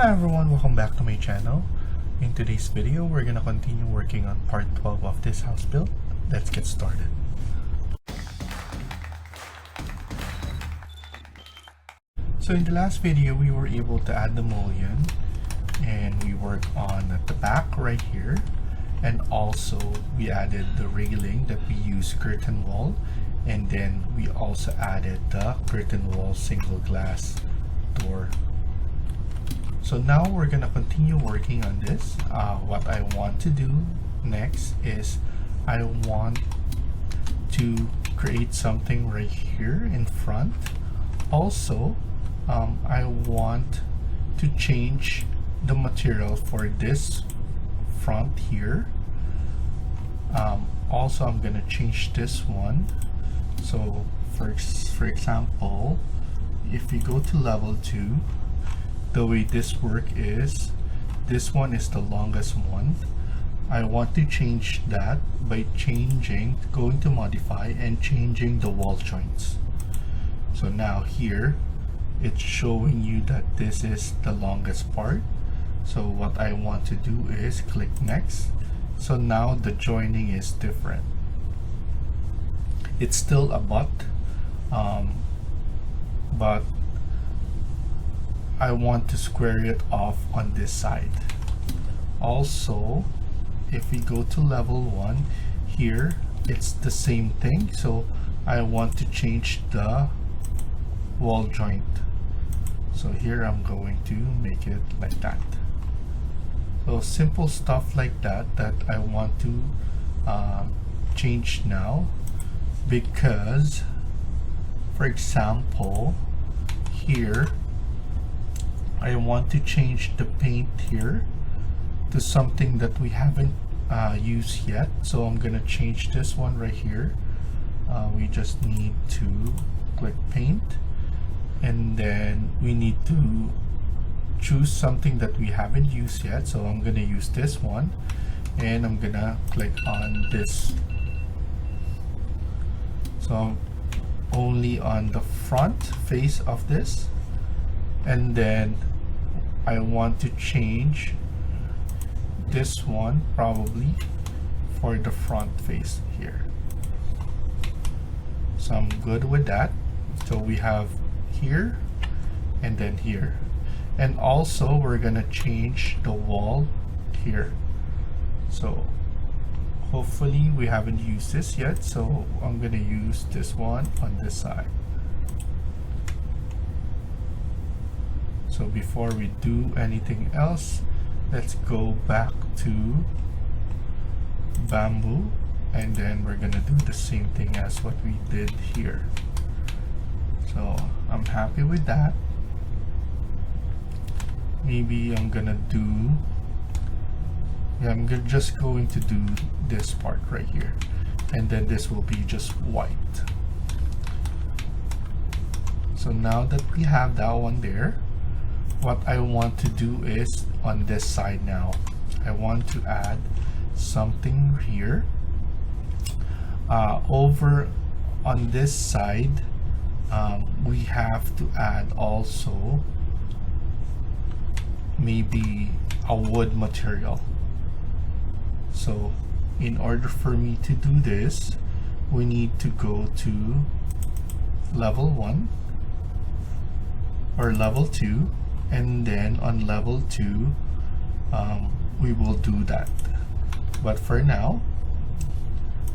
Hi everyone, welcome back to my channel. In today's video, we're gonna continue working on part 12 of this house build. Let's get started. So in the last video, we were able to add the mullion and we worked on the back right here, and also we added the railing that we use curtain wall, and then we also added the curtain wall single glass door. So now we're gonna continue working on this. What I want to do next is I want to create something right here in front. Also, I want to change the material for this front here. Also, I'm gonna change this one. So for example, if you go to level 2, the way this work is, this one is the longest one. I want to change that by going to modify and changing the wall joints. So now here it's showing you that this is the longest part. So what I want to do is click next. So now the joining is different. It's still a butt, but I want to square it off on this side. Also, if we go to level 1 here, it's the same thing. So I want to change the wall joint. So here I'm going to make it like that. So simple stuff like that I want to change now, because for example here I want to change the paint here to something that we haven't used yet. So I'm gonna change this one right here. We just need to click paint, and then we need to choose something that we haven't used yet. So I'm gonna use this one, and I'm gonna click on this. So only on the front face of this, and then I want to change this one probably for the front face here. So I'm good with that. So we have here and then here, and also we're gonna change the wall here. So hopefully we haven't used this yet, so I'm gonna use this one on this side. So before we do anything else, let's go back to bamboo, and then we're gonna do the same thing as what we did here. So I'm happy with that. Maybe I'm gonna do, I'm just going to do this part right here, and then this will be just white. So now that we have that one there, what I want to do is on this side now, I want to add something here. Over on this side, we have to add also maybe a wood material. So in order for me to do this, we need to go to level 1 or level 2, and then on level 2 we will do that. But for now,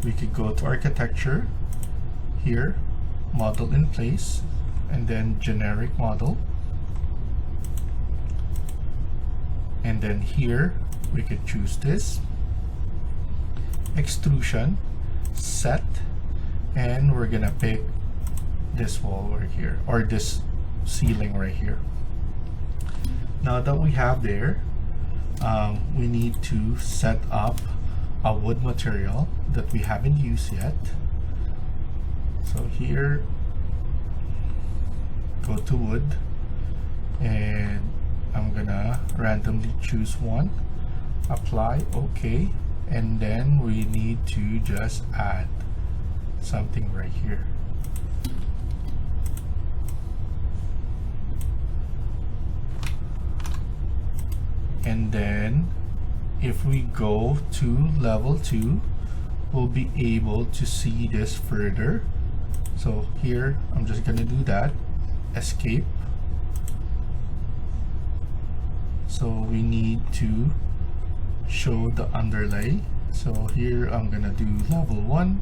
we could go to architecture here, model in place, and then generic model, and then here we could choose this extrusion set, and we're gonna pick this wall right here, or this ceiling right here. Now that we have there, we need to set up a wood material that we haven't used yet. So here, go to wood, and I'm gonna randomly choose one, apply, okay, and then we need to just add something right here. And then if we go to level 2, we'll be able to see this further. So here, I'm just gonna do that, escape. So we need to show the underlay. So here I'm gonna do level 1,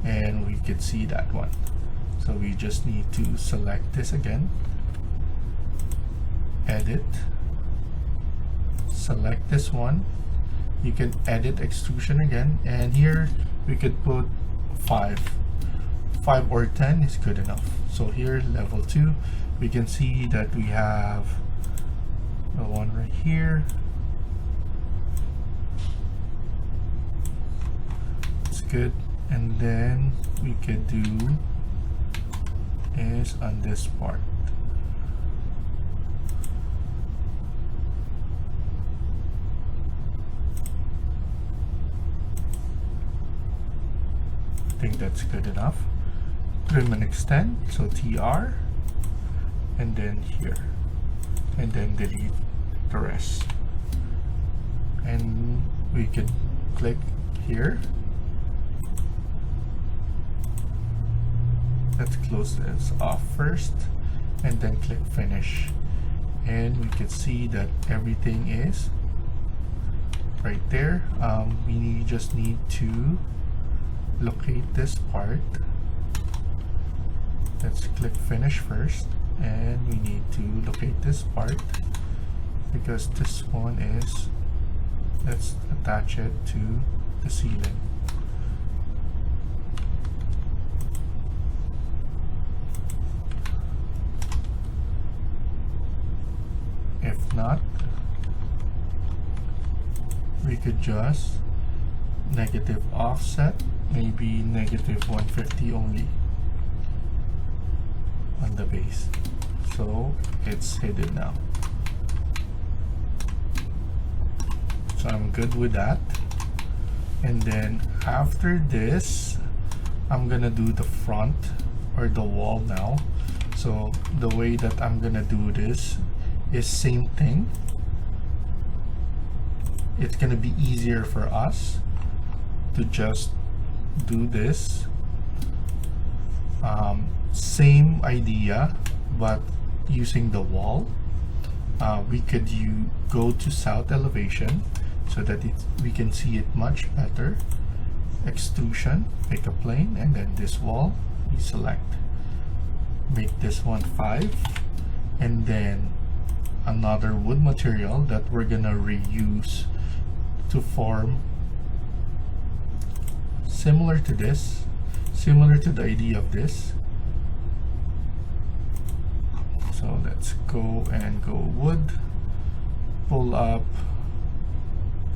and we can see that one. So we just need to select this again, edit, select this one. You can edit extrusion again, and here we could put 5 or 10 is good enough. So here, level 2, we can see that we have the one right here. It's good. And then we could do is on this part. I think that's good enough. Trim and extend, so TR, and then here, and then delete the rest. And we can click here. Let's close this off first, and then click finish. And we can see that everything is right there. We just need to locate this part. Let's click finish first, and we need to locate this part because this one is, let's attach it to the ceiling. If not, we could just negative offset, maybe negative 150 only on the base, so it's hidden now. So I'm good with that. And then after this, I'm gonna do the front or the wall now. So the way that I'm gonna do this is same thing. It's gonna be easier for us to just do this. Same idea, but using the wall. We could go to south elevation so that we can see it much better. Extrusion, pick a plane, and then this wall, you select. Make this one 5, and then another wood material that we're gonna reuse to form similar to this, similar to the idea of this. So let's go and go wood, pull up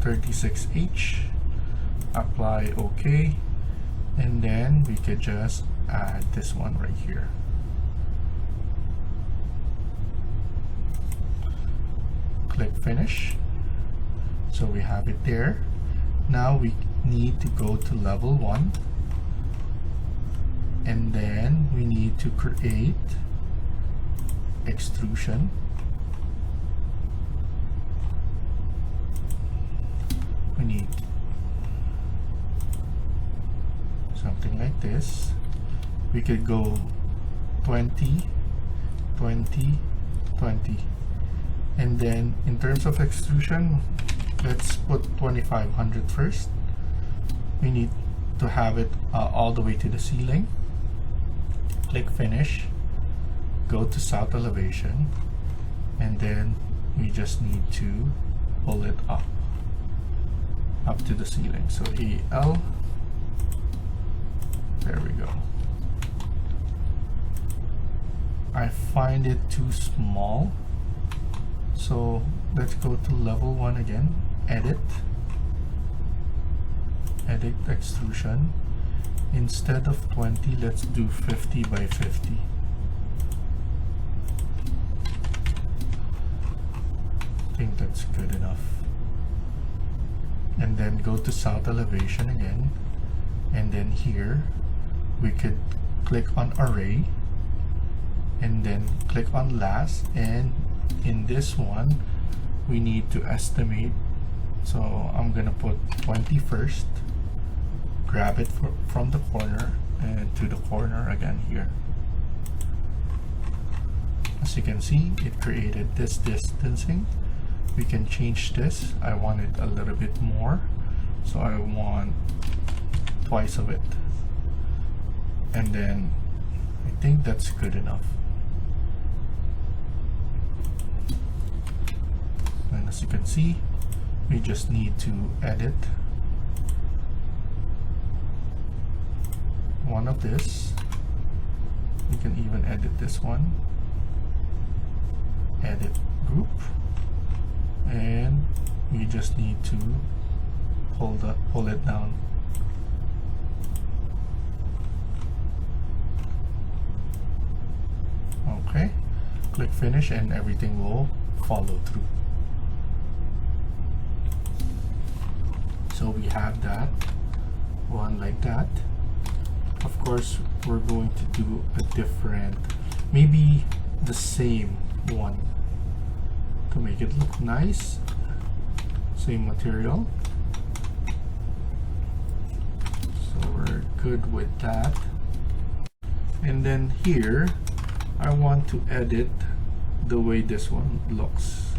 36H, apply OK, and then we could just add this one right here. Click finish. So we have it there. Now we need to go to level 1, and then we need to create extrusion. We need something like this. We could go 20, 20, 20. And then in terms of extrusion, let's put 2500 first. We need to have it all the way to the ceiling. Click finish, go to south elevation, and then we just need to pull it up to the ceiling. So AL, there we go. I find it too small, so let's go to level 1 again, edit extrusion. Instead of 20, let's do 50 by 50. I think that's good enough. And then go to south elevation again, and then here we could click on array, and then click on last, and in this one we need to estimate. So I'm gonna put 20 first, grab it from the corner and to the corner again here. As you can see, it created this distancing. We can change this. I want it a little bit more, so I want twice of it. And then I think that's good enough. And as you can see, we just need to edit one of this. We can even edit this one. Edit group, and we just need to pull it down. Okay, click finish and everything will follow through. So we have that one like that. Of course, we're going to do a different, maybe the same one to make it look nice. Same material. So we're good with that. And then here, I want to edit the way this one looks.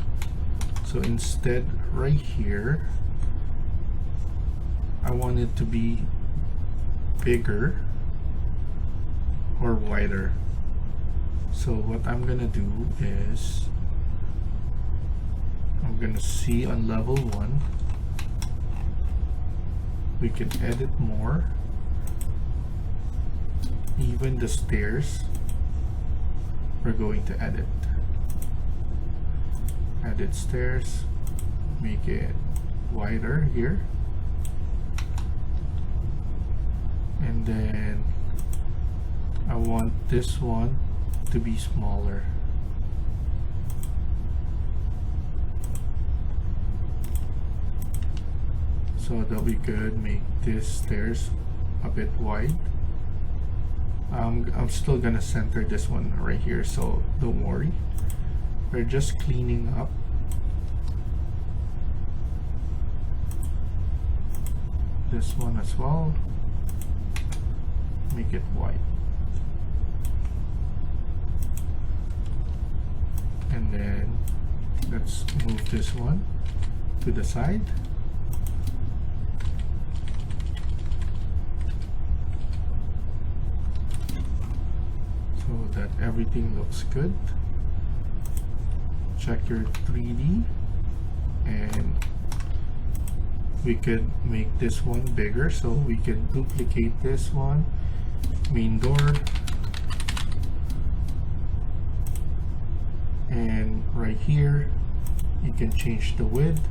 So instead, right here, I want it to be bigger or wider. So what I'm gonna do is I'm gonna see on level 1, we can edit more. Even the stairs, we're going to edit stairs, make it wider here, and then I want this one to be smaller. So that'll be good. Make this stairs a bit wide. I'm still gonna center this one right here, so don't worry. We're just cleaning up. This one as well. Make it wide. And then let's move this one to the side. So that everything looks good. Check your 3D, and we could make this one bigger, so we can duplicate this one. Main door, and right here you can change the width.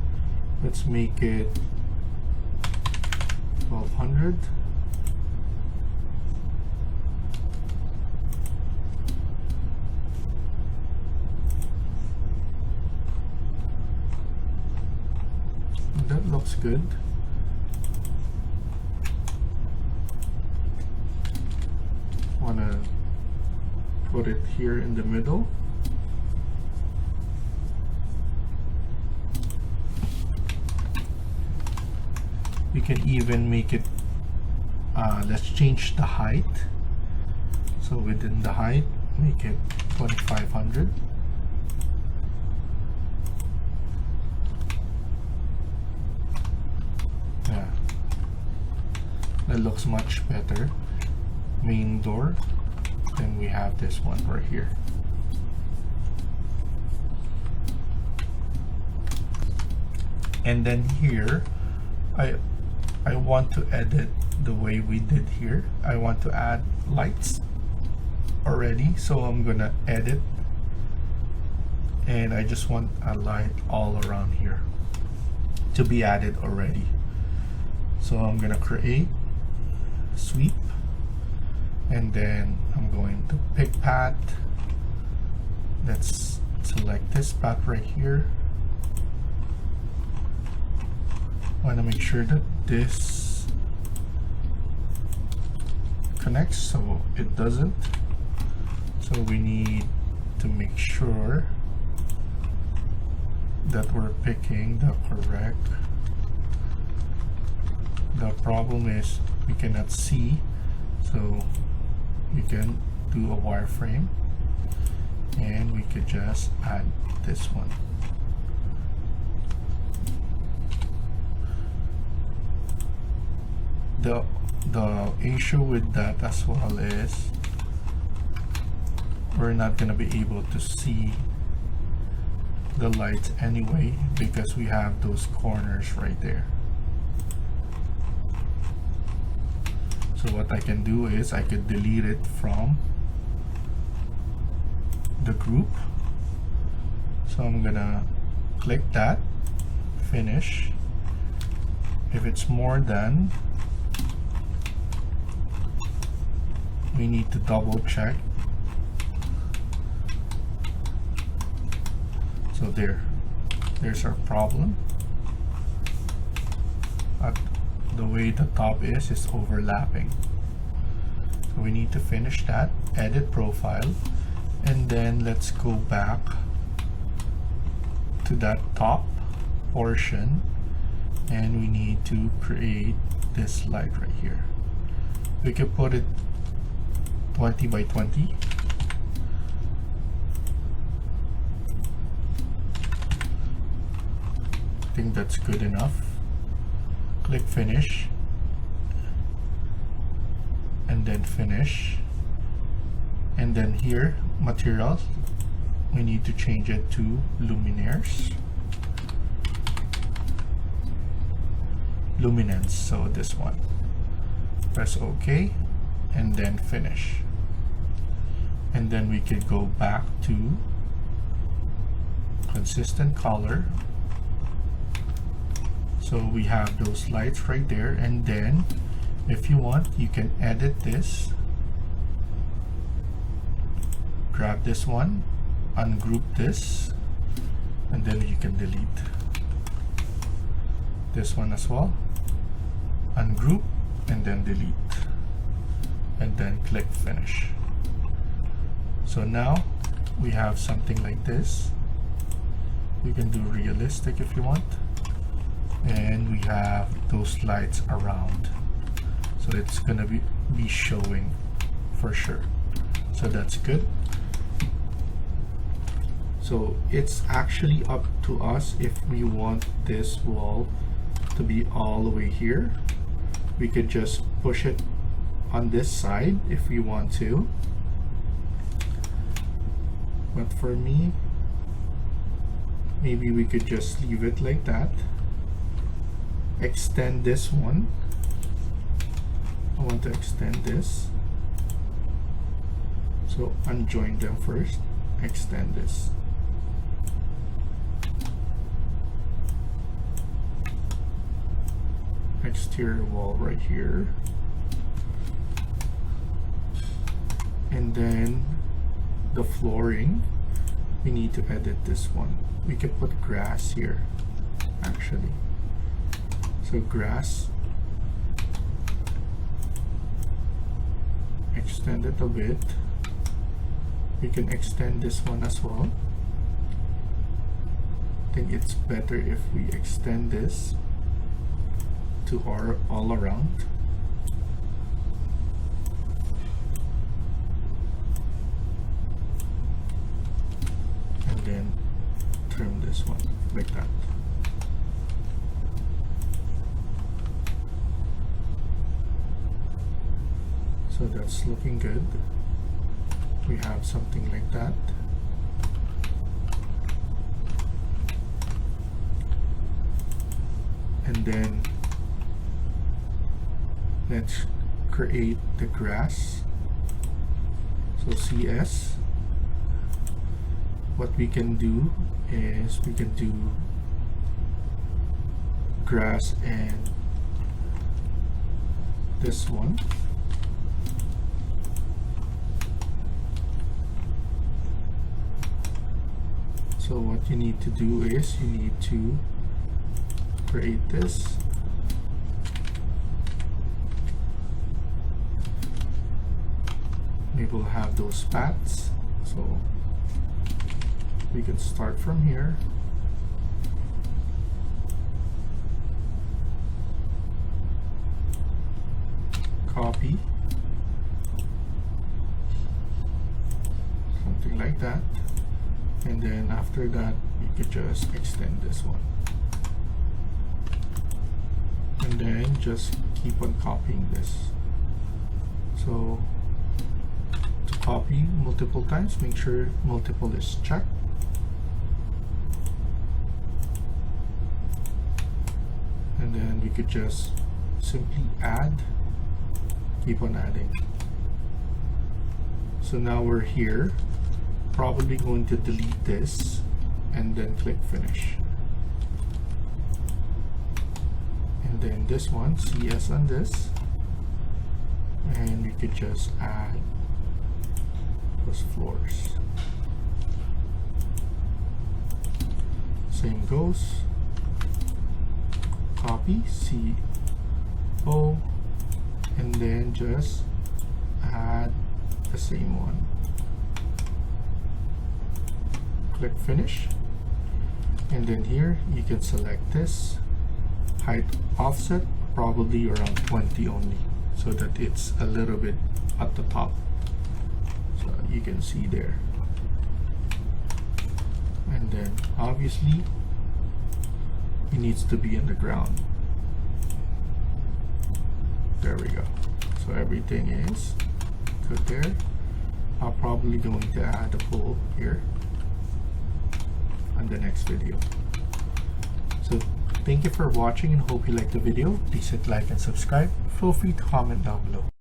Let's make it 1200. That looks good. Wanna put it here in the middle. We can even make it, let's change the height. So within the height, make it 2500. Yeah, that looks much better. Main door, then we have this one right here. And then here, I want to edit the way we did here. I want to add lights already, so I'm gonna edit, and I just want a light all around here to be added already. So I'm gonna create sweep, and then I'm going to pick path. Let's select this path right here. I want to make sure that this connects, so it doesn't. So we need to make sure that we're picking the correct. The problem is we cannot see, so we can do a wireframe, and we could just add this one. The issue with that as well is we're not gonna be able to see the lights anyway because we have those corners right there. So what I can do is I could delete it from the group. So I'm gonna click that, finish. If it's more than, we need to double check. So there's our problem. The way the top is overlapping. So we need to finish that, edit profile, and then let's go back to that top portion, and we need to create this light right here. We can put it 20 by 20. I think that's good enough. Click finish, and then finish, and then here materials, we need to change it to luminaires, luminance, so this one. Press OK, and then finish, and then we could go back to consistent color. So we have those lights right there, and then if you want, you can edit this, grab this one, ungroup this, and then you can delete this one as well, ungroup, and then delete, and then click finish. So now we have something like this. You can do realistic if you want, and we have those lights around, so it's gonna be showing for sure. So that's good. So it's actually up to us if we want this wall to be all the way here. We could just push it on this side if we want to, but for me, maybe we could just leave it like that. Extend this one. I want to extend this, so unjoin them first, extend this. Exterior wall right here, and then the flooring, we need to edit this one. We can put grass here actually. So grass, extend it a bit. We can extend this one as well. I think it's better if we extend this to all around. And then trim this one like that. So that's looking good. We have something like that. And then let's create the grass. So CS, what we can do is we can do grass and this one. So what you need to do is you need to create this. We will have those paths, so we can start from here, After that, you could just extend this one. And then just keep on copying this. So to copy multiple times, make sure multiple is checked. And then we could just simply add, keep on adding. So now we're here. Probably going to delete this and then click finish. And then this one, CS on this, and we could just add those floors. Same goes. Copy CO, and then just add the same one. Click finish, and then here you can select this height offset, probably around 20 only, so that it's a little bit at the top, so you can see there. And then obviously it needs to be on the ground. There we go. So everything is good there. I'm probably going to add a pole here on the next video. So thank you for watching and hope you liked the video. Please hit like and subscribe. Feel free to comment down below.